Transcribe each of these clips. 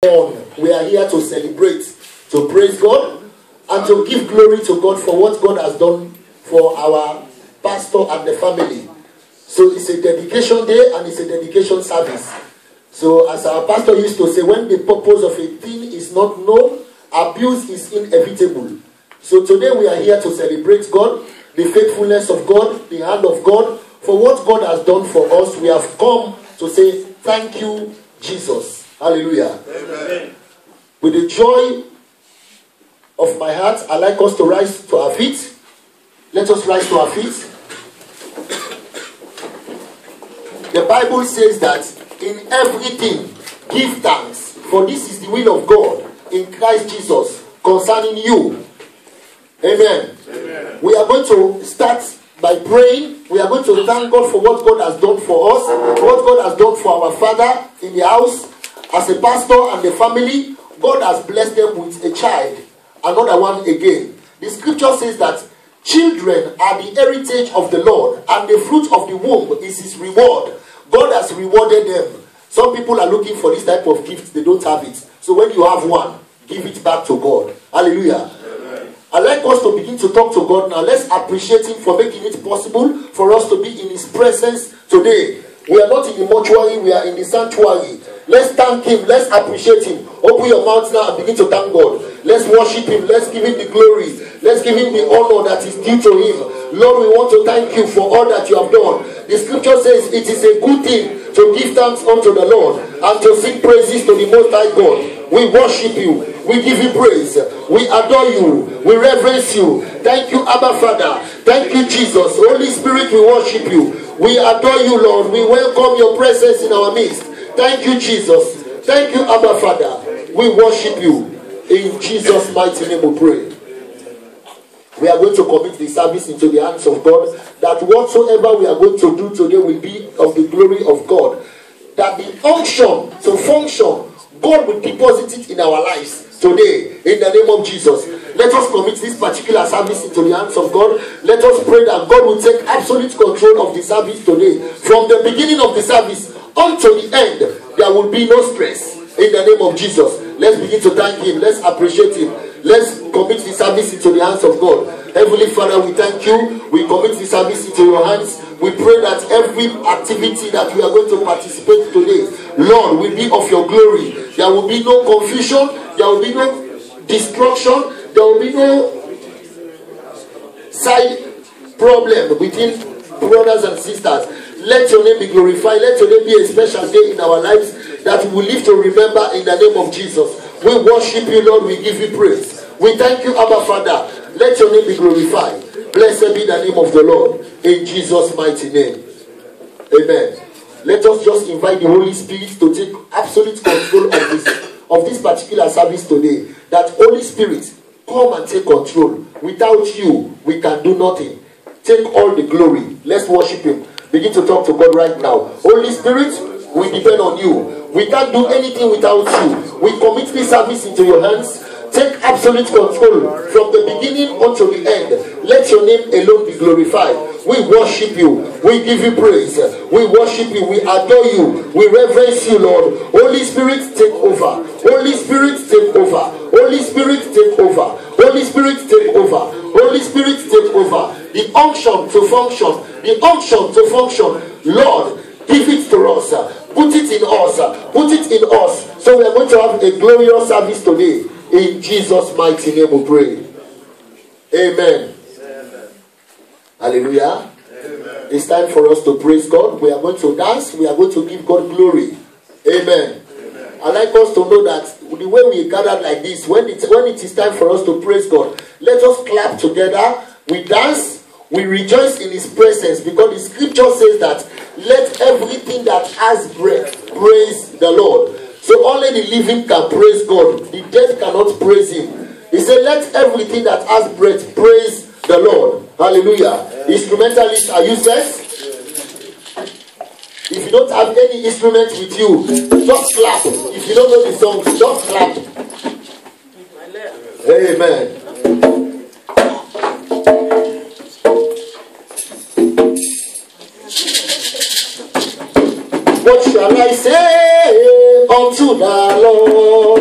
We are here to celebrate, to praise God, and to give glory to God for what God has done for our pastor and the family. So it's a dedication day and it's a dedication service. So as our pastor used to say, when the purpose of a thing is not known, abuse is inevitable. So today we are here to celebrate God, the faithfulness of God, the hand of God, for what God has done for us. We have come to say thank you, Jesus. Hallelujah. Amen. With the joy of my heart, I'd like us to rise to our feet. Let us rise to our feet. The Bible says that in everything give thanks, for this is the will of God in Christ Jesus concerning you. Amen. Amen. We are going to start by praying. We are going to thank God for what God has done for us, what God has done for our father in the house, as a pastor and the family. God has blessed them with a child, another one again. The scripture says that children are the heritage of the Lord, and the fruit of the womb is his reward. God has rewarded them. Some people are looking for this type of gift, they don't have it. So when you have one, give it back to God. Hallelujah. Amen. I'd like us to begin to talk to God now. Let's appreciate him for making it possible for us to be in his presence today. We are not in the mortuary, we are in the sanctuary. Let's thank him, let's appreciate him. Open your mouth now and begin to thank God. Let's worship him, let's give him the glory, let's give him the honor that is due to him. Lord, we want to thank you for all that you have done. The scripture says it is a good thing to give thanks unto the Lord and to sing praises to the Most High God. We worship you, we give you praise, we adore you, we reverence you. Thank you, Abba Father. Thank you, Jesus. Holy Spirit, we worship you, we adore you, Lord. We welcome your presence in our midst. Thank you, Jesus. Thank you, Abba Father. We worship you. In Jesus' mighty name we pray. We are going to commit the service into the hands of God, that whatsoever we are going to do today will be of the glory of God. That the unction to function, God will deposit it in our lives today, in the name of Jesus. Let us commit this particular service into the hands of God. Let us pray that God will take absolute control of the service today. From the beginning of the service unto the end, there will be no stress, in the name of Jesus. Let's begin to thank him. Let's appreciate him. Let's commit the service into the hands of God. Heavenly Father, we thank you. We commit the service into your hands. We pray that every activity that we are going to participate today, Lord, will be of your glory. There will be no confusion. There will be no destruction. There will be no side problem between brothers and sisters. Let your name be glorified. Let your name be a special day in our lives that we will live to remember, in the name of Jesus. We worship you, Lord. We give you praise. We thank you, Abba Father. Let your name be glorified. Blessed be the name of the Lord. In Jesus' mighty name. Amen. Let us just invite the Holy Spirit to take absolute control of this particular service today. That Holy Spirit, come and take control. Without you, we can do nothing. Take all the glory. Let's worship him. Begin to talk to God right now. Holy Spirit, we depend on you. We can't do anything without you. We commit this service into your hands. Take absolute control from the beginning until the end. Let your name alone be glorified. We worship you. We give you praise. We worship you. We adore you. We reverence you, Lord. Holy Spirit, take over. Holy Spirit, take over. Holy Spirit, take over. Holy Spirit, take over. Holy Spirit, take over. The unction to function. The unction to function. Lord, give it to us. Put it in us. Put it in us. So we are going to have a glorious service today. In Jesus' mighty name we pray. Amen. Amen. Hallelujah. Amen. It's time for us to praise God. We are going to dance. We are going to give God glory. Amen. Amen. I like us to know that the way we gathered like this, when it is time for us to praise God, let us clap together. We dance. We rejoice in his presence, because the scripture says that let everything that has breath praise the Lord. So only the living can praise God. The dead cannot praise him. He said, let everything that has breath praise the Lord. Hallelujah. Yeah. Instrumentalists are useless. If you don't have any instrument with you, just clap. If you don't know the song, just clap. Amen. What shall I say unto the Lord?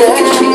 Amen.